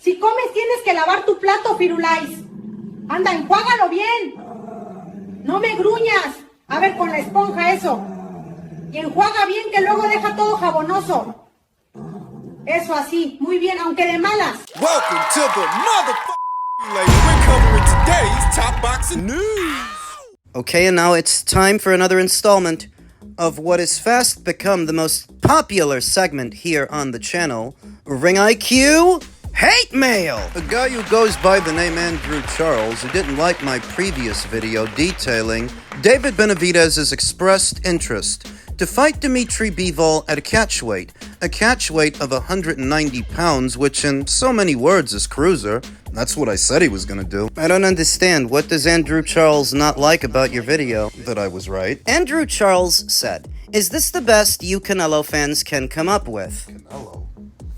Si comes tienes que lavar tu plato, Firulais. Anda, enjuágalo bien. No me gruñas. A ver, con la esponja eso. Y enjuaga bien que luego deja todo jabonoso. Eso así, muy bien, aunque de malas. Welcome to the motherfucking lady. We're covering today's top boxing news. Okay, and now it's time for another installment of what has fast become the most popular segment here on the channel, Ring IQ Hate Mail! A guy who goes by the name Andrew Charles, who didn't like my previous video detailing David Benavidez's expressed interest to fight Dimitri Bivol at a catch weight of 190 pounds, which in so many words is cruiser. That's what I said he was gonna do. I don't understand. What does Andrew Charles not like about your video? That I was right. Andrew Charles said, "Is this the best you Canelo fans can come up with?" Canelo?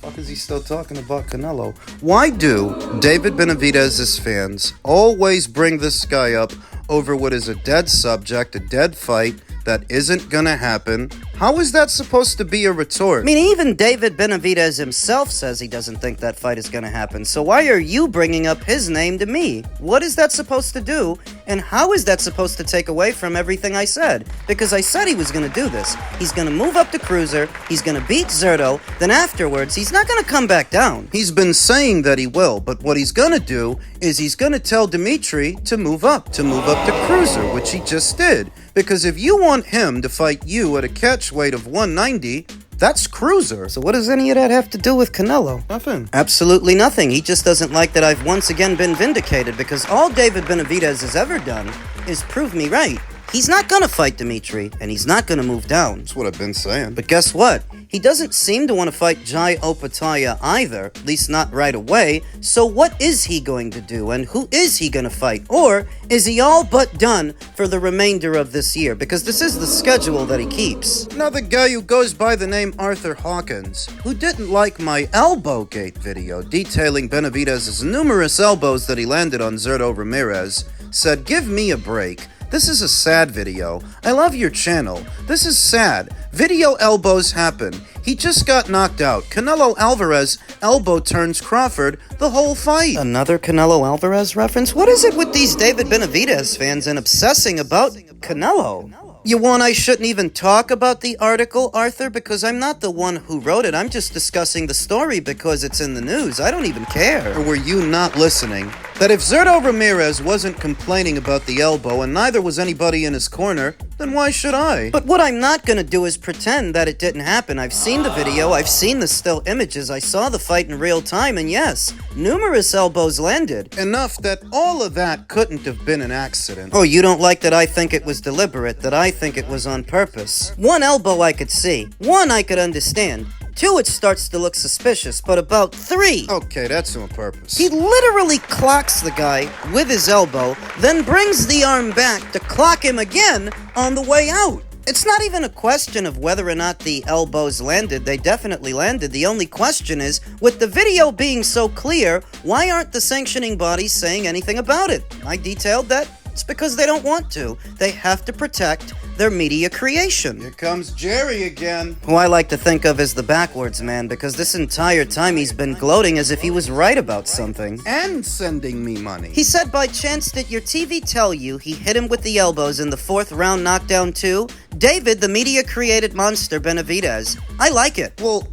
Fuck is he still talking about Canelo? Why do David Benavidez's fans always bring this guy up over what is a dead subject, a dead fight that isn't gonna happen? How is that supposed to be a retort? I mean, even David Benavidez himself says he doesn't think that fight is gonna happen, so why are you bringing up his name to me? What is that supposed to do, and how is that supposed to take away from everything I said? Because I said he was gonna do this. He's gonna move up to cruiser, he's gonna beat Zerto, then afterwards, he's not gonna come back down. He's been saying that he will, but what he's gonna do is he's gonna tell Dimitri to move up to cruiser, which he just did. Because if you want him to fight you at a catch weight of 190, that's cruiser. So what does any of that have to do with Canelo? Nothing. Absolutely nothing. He just doesn't like that I've once again been vindicated, because all David Benavidez has ever done is prove me right. He's not gonna fight Dimitri, and he's not gonna move down. That's what I've been saying. But guess what? He doesn't seem to want to fight Jai Opetaia either, at least not right away. So what is he going to do, and who is he gonna fight? Or is he all but done for the remainder of this year? Because this is the schedule that he keeps. Another guy who goes by the name Arthur Hawkins, who didn't like my elbow gate video detailing Benavidez's numerous elbows that he landed on Zerto Ramirez, said, "Give me a break. This is a sad video. I love your channel. This is sad. Video elbows happen. He just got knocked out. Canelo Alvarez elbow turns Crawford the whole fight." Another Canelo Alvarez reference? What is it with these David Benavidez fans and obsessing about Canelo? You want I shouldn't even talk about the article, Arthur? Because I'm not the one who wrote it. I'm just discussing the story because it's in the news. I don't even care. Or were you not listening? That if Zerto Ramirez wasn't complaining about the elbow and neither was anybody in his corner, then why should I? But what I'm not gonna do is pretend that it didn't happen. I've seen the video, I've seen the still images, I saw the fight in real time, and yes, numerous elbows landed. Enough that all of that couldn't have been an accident. Oh, you don't like that I think it was deliberate, that I think it was on purpose. One elbow I could see, one I could understand. Two, it starts to look suspicious, but about three... Okay, that's on purpose. He literally clocks the guy with his elbow, then brings the arm back to clock him again on the way out. It's not even a question of whether or not the elbows landed. They definitely landed. The only question is, with the video being so clear, why aren't the sanctioning bodies saying anything about it? I detailed that. It's because they don't want to. They have to protect their media creation. Here comes Jerry again. Who I like to think of as the backwards man, because this entire time he's been gloating as if he was right about something. And sending me money. He said, by chance did your TV tell you he hit him with the elbows in the 4th round knockdown too? David, the media-created monster Benavidez. I like it. Well,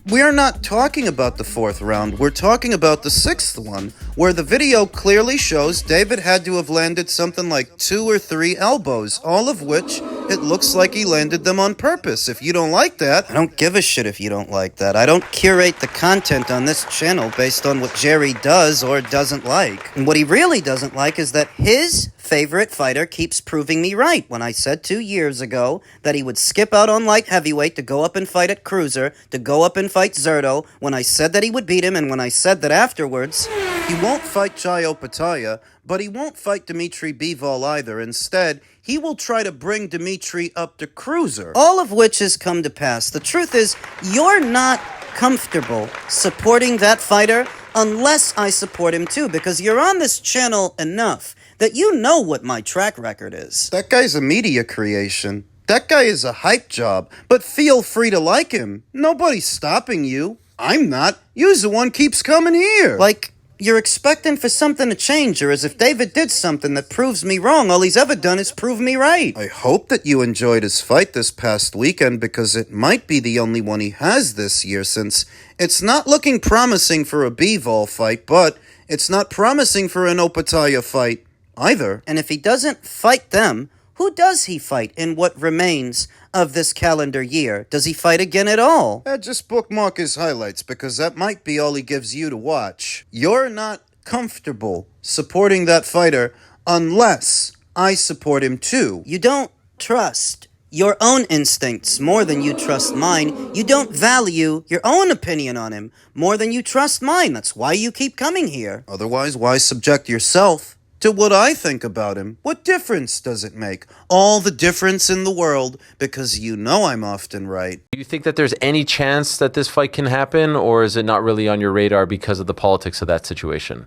we're not talking about the 4th round. We're talking about the 6th one, where the video clearly shows David had to have landed something like 2 or 3 elbows, all of which it looks like he landed them on purpose. If you don't like that, I don't give a shit if you don't like that. I don't curate the content on this channel based on what Jerry does or doesn't like. And what he really doesn't like is that his favorite fighter keeps proving me right when I said 2 years ago that he would skip out on light heavyweight to go up and fight at cruiser, to go up and fight Zerto, when I said that he would beat him, and when I said that afterwards, he won't fight Jai Opetaia, but he won't fight Dimitri Bivol either. Instead, he will try to bring Dimitri up to cruiser. All of which has come to pass. The truth is, you're not comfortable supporting that fighter unless I support him too, because you're on this channel enough that you know what my track record is. That guy's a media creation. That guy is a hype job, but feel free to like him. Nobody's stopping you. I'm not. You's the one keeps coming here. Like, you're expecting for something to change, or as if David did something that proves me wrong. All he's ever done is prove me right. I hope that you enjoyed his fight this past weekend, because it might be the only one he has this year, since it's not looking promising for a B-Vol fight, but it's not promising for an Opetaia fight either. And if he doesn't fight them, who does he fight in what remains of this calendar year? Does he fight again at all? Just bookmark his highlights, because that might be all he gives you to watch. You're not comfortable supporting that fighter unless I support him too. You don't trust your own instincts more than you trust mine. You don't value your own opinion on him more than you trust mine. That's why you keep coming here. Otherwise, why subject yourself to what I think about him? What difference does it make? All the difference in the world, because you know I'm often right. Do you think that there's any chance that this fight can happen, or is it not really on your radar because of the politics of that situation?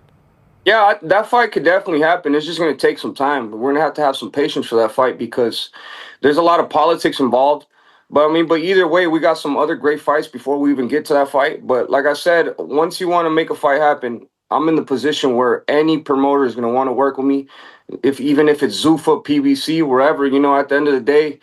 Yeah, that fight could definitely happen. It's just going to take some time. We're going to have some patience for that fight because there's a lot of politics involved. But either way, we got some other great fights before we even get to that fight. But like I said, once you want to make a fight happen, I'm in the position where any promoter is going to want to work with me. Even if it's Zuffa, PBC, wherever, at the end of the day,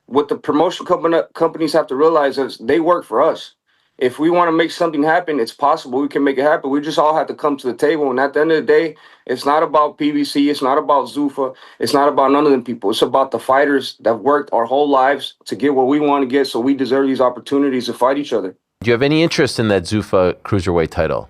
what the promotion companies have to realize is they work for us. If we want to make something happen, it's possible. We can make it happen. We just all have to come to the table. And at the end of the day, it's not about PBC. It's not about Zuffa. It's not about none of them people. It's about the fighters that worked our whole lives to get what we want to get, so we deserve these opportunities to fight each other. Do you have any interest in that Zuffa cruiserweight title?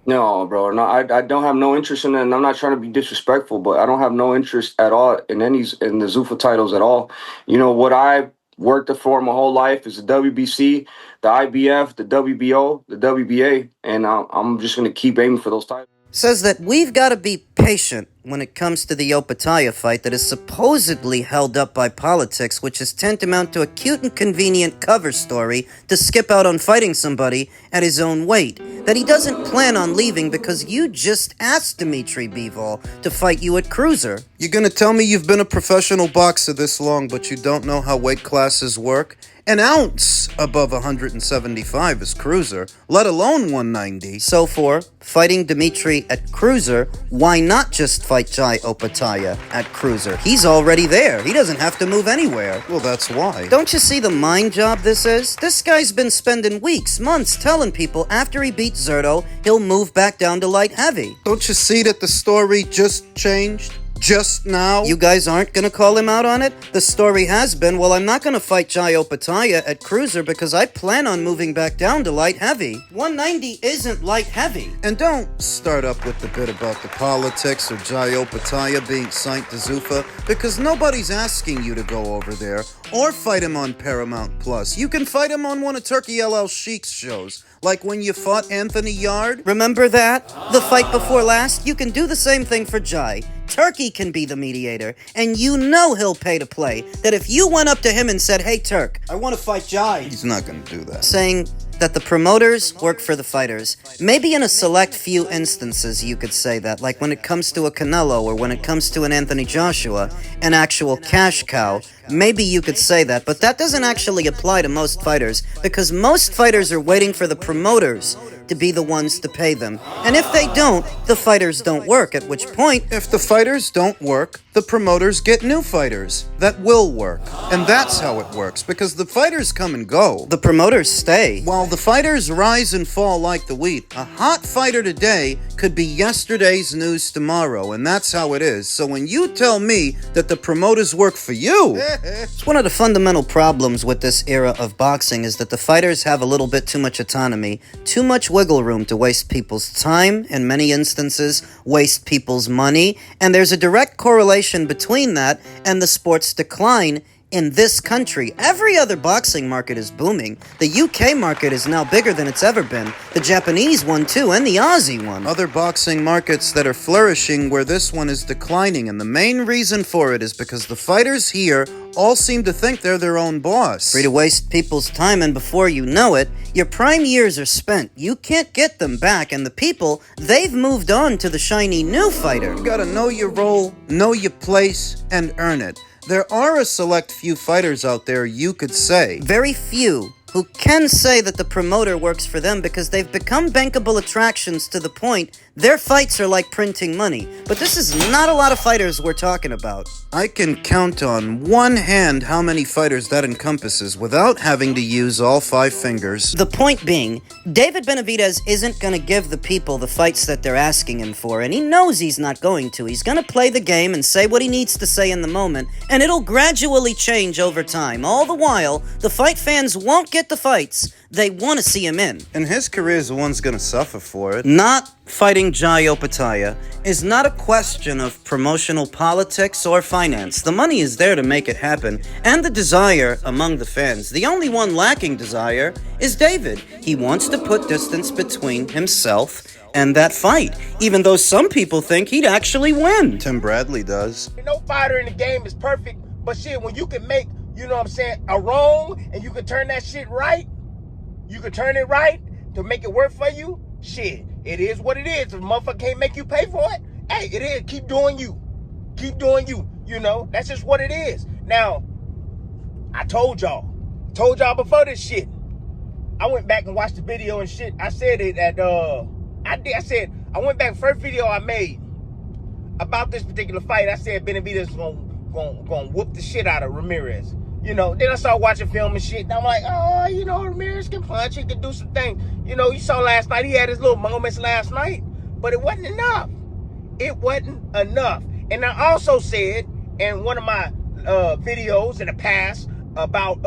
No, bro. No, I don't have no interest in it, and I'm not trying to be disrespectful, but I don't have no interest at all in the Zuffa titles at all. What I worked for my whole life is the WBC, the IBF, the WBO, the WBA, and I'm just going to keep aiming for those titles. Says that we've got to be patient when it comes to the Opetaia fight that is supposedly held up by politics, which is tantamount to a cute and convenient cover story to skip out on fighting somebody at his own weight. That he doesn't plan on leaving because you just asked Dimitri Bivol to fight you at cruiser. You're gonna tell me you've been a professional boxer this long, but you don't know how weight classes work? An ounce above 175 is cruiser, let alone 190. So for fighting Dimitri at cruiser, why not just fight Jai Opetaia at cruiser? He's already there. He doesn't have to move anywhere. Well, that's why. Don't you see the mind job this is? This guy's been spending weeks, months telling people after he beats Zerto, he'll move back down to light heavy. Don't you see that the story just changed? Just now? You guys aren't gonna call him out on it? The story has been, well, I'm not gonna fight Jai Opetaia at cruiser because I plan on moving back down to light heavy. 190 isn't light heavy. And don't start up with the bit about the politics or Jai Opetaia being signed to Zuffa, because nobody's asking you to go over there or fight him on Paramount Plus. You can fight him on one of Turkey LL Sheik's shows, like when you fought Anthony Yard. Remember that? The fight before last? You can do the same thing for Jai. Turkey can be the mediator, and you know he'll pay to play. That if you went up to him and said, "Hey, Turk, I want to fight Jai," he's not going to do that. Saying that the promoters work for the fighters. Maybe in a select few instances you could say that, like when it comes to a Canelo or when it comes to an Anthony Joshua, an actual cash cow. Maybe you could say that, but that doesn't actually apply to most fighters, because most fighters are waiting for the promoters to be the ones to pay them. And if they don't, the fighters don't work, at which point, if the fighters don't work, the promoters get new fighters that will work. And that's how it works, because the fighters come and go. The promoters stay. While the fighters rise and fall like the wheat, a hot fighter today could be yesterday's news tomorrow, and that's how it is. So when you tell me that the promoters work for you, it's one of the fundamental problems with this era of boxing is that the fighters have a little bit too much autonomy, too much wiggle room to waste people's time, in many instances, waste people's money, and there's a direct correlation between that and the sport's decline in this country. Every other boxing market is booming. The UK market is now bigger than it's ever been. The Japanese one too, and the Aussie one. Other boxing markets that are flourishing where this one is declining, and the main reason for it is because the fighters here all seem to think they're their own boss. Free to waste people's time, and before you know it, your prime years are spent. You can't get them back, and the people, they've moved on to the shiny new fighter. You gotta know your role, know your place, and earn it. There are a select few fighters out there, you could say. Very few who can say that the promoter works for them because they've become bankable attractions to the point their fights are like printing money. But this is not a lot of fighters we're talking about. I can count on one hand how many fighters that encompasses without having to use all 5 fingers. The point being, David Benavidez isn't gonna give the people the fights that they're asking him for, and he knows he's not going to. He's gonna play the game and say what he needs to say in the moment, and it'll gradually change over time. All the while, the fight fans won't get the fights they want to see him in. And his career is the one's gonna suffer for it. Not fighting Jai Opetaia is not a question of promotional politics or finance. The money is there to make it happen, and the desire among the fans. The only one lacking desire is David. He wants to put distance between himself and that fight, even though some people think he'd actually win. Tim Bradley does. No fighter in the game is perfect, but shit, when you can make, you know what I'm saying, a wrong, and you can turn that shit right, you can turn it right to make it work for you, shit, it is what it is. If a motherfucker can't make you pay for it, hey, it is. Keep doing you. Keep doing you. You know, that's just what it is. Now, I told y'all before this shit. I went back and watched the video and shit. I said it at, I went back, first video I made about this particular fight. I said Benavidez is gonna whoop the shit out of Ramirez. You know, then I started watching film and shit, and I'm like, oh, you know, Ramirez can punch, he can do some things. You know, you saw last night, he had his little moments last night, but it wasn't enough. It wasn't enough. And I also said in one of my videos in the past about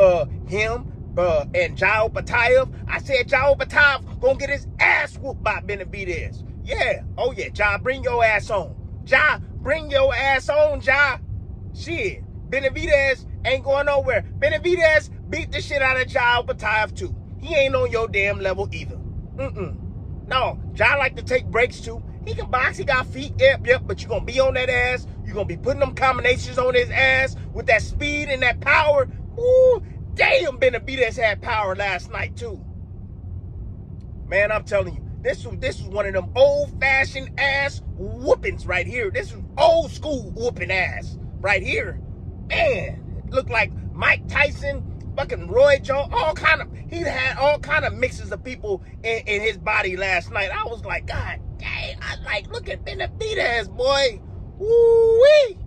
him and Jai Opetaia, I said Jai Opetaia gonna get his ass whooped by Benavidez. Yeah, oh yeah, Jai, bring your ass on. Jai, bring your ass on, Jai. Shit, Benavidez ain't going nowhere. Benavidez beat the shit out of Jai Opetaia too. He ain't on your damn level either. No, Jai like to take breaks too. He can box, he got feet, yep, but you're gonna be on that ass. You're gonna be putting them combinations on his ass with that speed and that power. Ooh, damn, Benavidez had power last night too. Man, I'm telling you, this was one of them old-fashioned ass whoopings right here. This is old school whooping ass right here. Man, it looked like Mike Tyson, fucking Roy Jones, he had all kind of mixes of people in his body last night. I was like, God dang, look at Benavidez, boy. Woo-wee.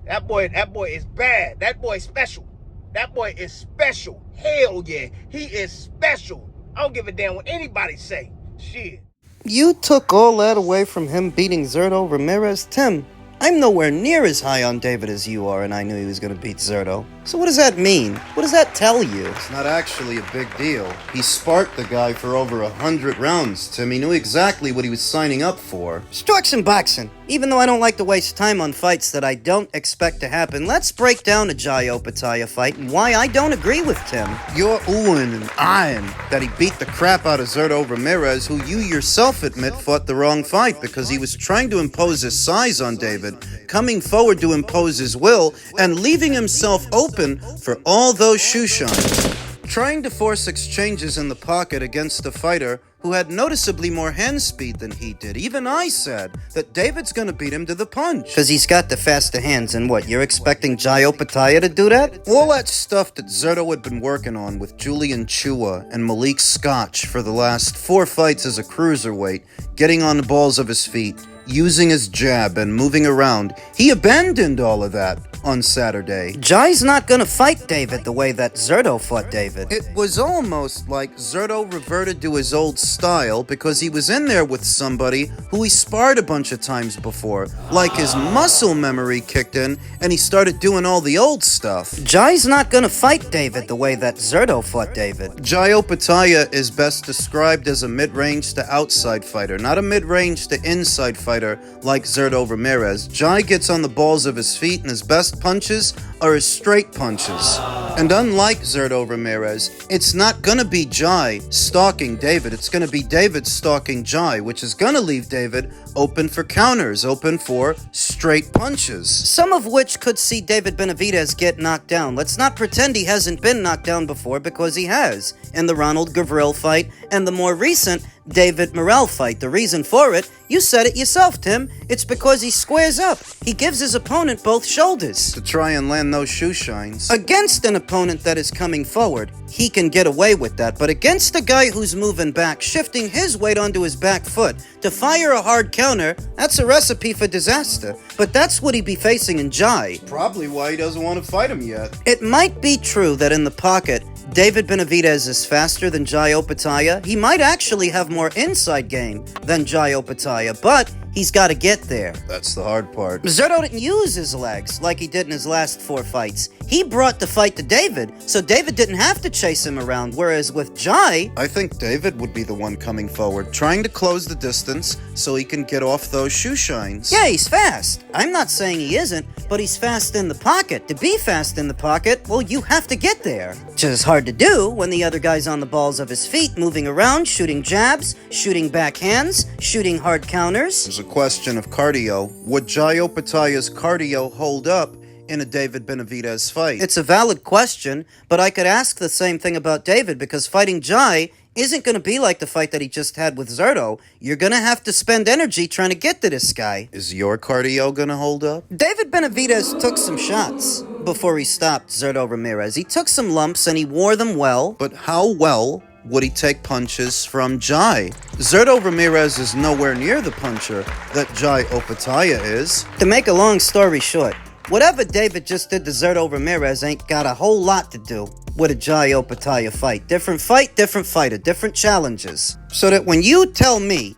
That boy is bad. That boy is special. That boy is special. Hell yeah, he is special. I don't give a damn what anybody say. Shit. You took all that away from him beating Zurdo Ramirez? Tim, I'm nowhere near as high on David as you are, and I knew he was going to beat Zurdo. So what does that mean? What does that tell you? It's not actually a big deal. He sparked the guy for over 100 rounds, Tim. He knew exactly what he was signing up for. Storks and boxing. Even though I don't like to waste time on fights that I don't expect to happen, let's break down a Jai Opetaia fight and why I don't agree with Tim. You're oohing and eyeing that he beat the crap out of Zurdo Ramirez, who you yourself admit fought the wrong fight because he was trying to impose his size on David, coming forward to impose his will, and leaving himself open for all those shoe shines. Trying to force exchanges in the pocket against a fighter who had noticeably more hand speed than he did. Even I said that David's gonna beat him to the punch. Because he's got the faster hands, and what, you're expecting Jai Opetaia to do that? All that stuff that Zurdo had been working on with Julian Chua and Malik Scotch for the last 4 fights as a cruiserweight, getting on the balls of his feet, using his jab and moving around, he abandoned all of that on Saturday. Jai's not gonna fight David the way that Zurdo fought David. It was almost like Zurdo reverted to his old style because he was in there with somebody who he sparred a bunch of times before. Like his muscle memory kicked in and he started doing all the old stuff. Jai's not gonna fight David the way that Zurdo fought David. Jai Opetaia is best described as a mid-range to outside fighter, not a mid-range to inside fighter like Zurdo Ramirez. Jai gets on the balls of his feet and his best punches are his straight punches. And unlike Zurdo Ramirez, it's not gonna be Jai stalking David, it's gonna be David stalking Jai, which is gonna leave David open for counters, open for straight punches. Some of which could see David Benavidez get knocked down. Let's not pretend he hasn't been knocked down before, because he has. In the Ronald Gavril fight, and the more recent David Morrell fight. The reason for it, you said it yourself, Tim. It's because he squares up. He gives his opponent both shoulders. To try and land those shoe shines. Against an opponent that is coming forward, he can get away with that. But against a guy who's moving back, shifting his weight onto his back foot, to fire a hard counter, that's a recipe for disaster. But that's what he'd be facing in Jai. Probably why he doesn't want to fight him yet. It might be true that in the pocket, David Benavidez is faster than Jai Opetaia. He might actually have more inside game than Jai Opetaia, but he's got to get there. That's the hard part. Zerto didn't use his legs like he did in his last 4 fights. He brought the fight to David, so David didn't have to chase him around, whereas with Jai... I think David would be the one coming forward, trying to close the distance so he can get off those shoe shines. Yeah, he's fast. I'm not saying he isn't, but he's fast in the pocket. To be fast in the pocket, well, you have to get there. Which is hard to do when the other guy's on the balls of his feet, moving around, shooting jabs, shooting backhands, shooting hard counters. There's a question of cardio. Would Jai Opetaia's cardio hold up in a David Benavidez fight? It's a valid question, but I could ask the same thing about David, because fighting Jai isn't going to be like the fight that he just had with Zerto. You're going to have to spend energy trying to get to this guy. Is your cardio going to hold up? David Benavidez took some shots before he stopped Zerto Ramirez. He took some lumps and he wore them well, but how well would he take punches from Jai? Zerto Ramirez is nowhere near the puncher that Jai Opetaia is. To make a long story short, whatever David just did to Zerto Ramirez ain't got a whole lot to do with a Jai Opetaia fight. Different fight, different fighter, different challenges. So that when you tell me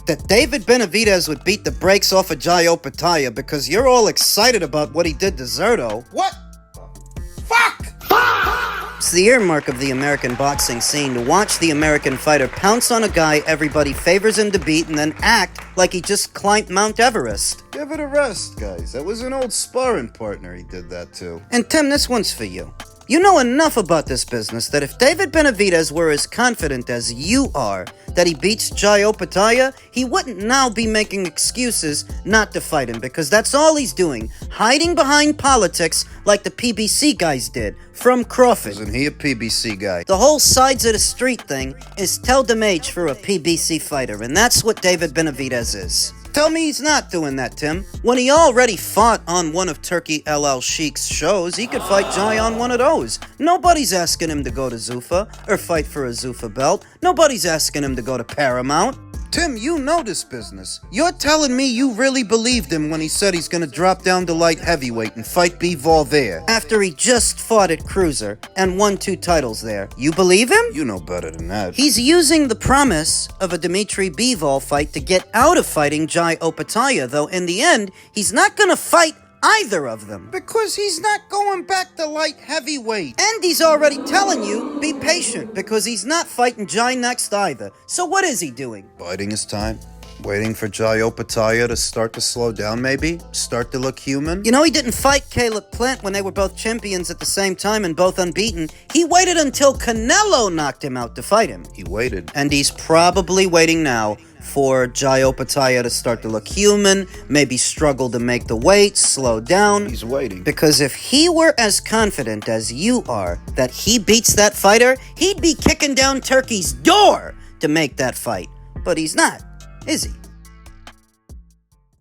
that David Benavidez would beat the brakes off of Jai Opetaia because you're all excited about what he did to Zerto... What? Fuck! It's the earmark of the American boxing scene to watch the American fighter pounce on a guy everybody favors him to beat and then act like he just climbed Mount Everest. Give it a rest, guys. That was an old sparring partner he did that to. And Tim, this one's for you. You know enough about this business that if David Benavidez were as confident as you are that he beats Jai Opetaia, he wouldn't now be making excuses not to fight him, because that's all he's doing, hiding behind politics like the PBC guys did from Crawford. Isn't he a PBC guy? The whole sides of the street thing is tel damage for a PBC fighter, and that's what David Benavidez is. Tell me he's not doing that, Tim. When he already fought on one of Turkey LL Sheik's shows, he could fight Jai on one of those. Nobody's asking him to go to Zuffa or fight for a Zuffa belt. Nobody's asking him to go to Paramount. Tim, you know this business. You're telling me you really believed him when he said he's gonna drop down to light heavyweight and fight Bivol there, after he just fought at Cruiser and won 2 titles there. You believe him? You know better than that. He's using the promise of a Dmitry Bivol fight to get out of fighting Jai Opetaia, though in the end, he's not gonna fight either of them. Because he's not going back to light heavyweight. And he's already telling you, be patient, because he's not fighting Jai next either. So what is he doing? Biding his time. Waiting for Jai Opetaia to start to slow down, maybe? Start to look human? You know, he didn't fight Caleb Plant when they were both champions at the same time and both unbeaten. He waited until Canelo knocked him out to fight him. He waited. And he's probably waiting now for Jai Opetaia to start to look human, maybe struggle to make the weight, slow down. He's waiting. Because if he were as confident as you are that he beats that fighter, he'd be kicking down Turkey's door to make that fight. But he's not, is he?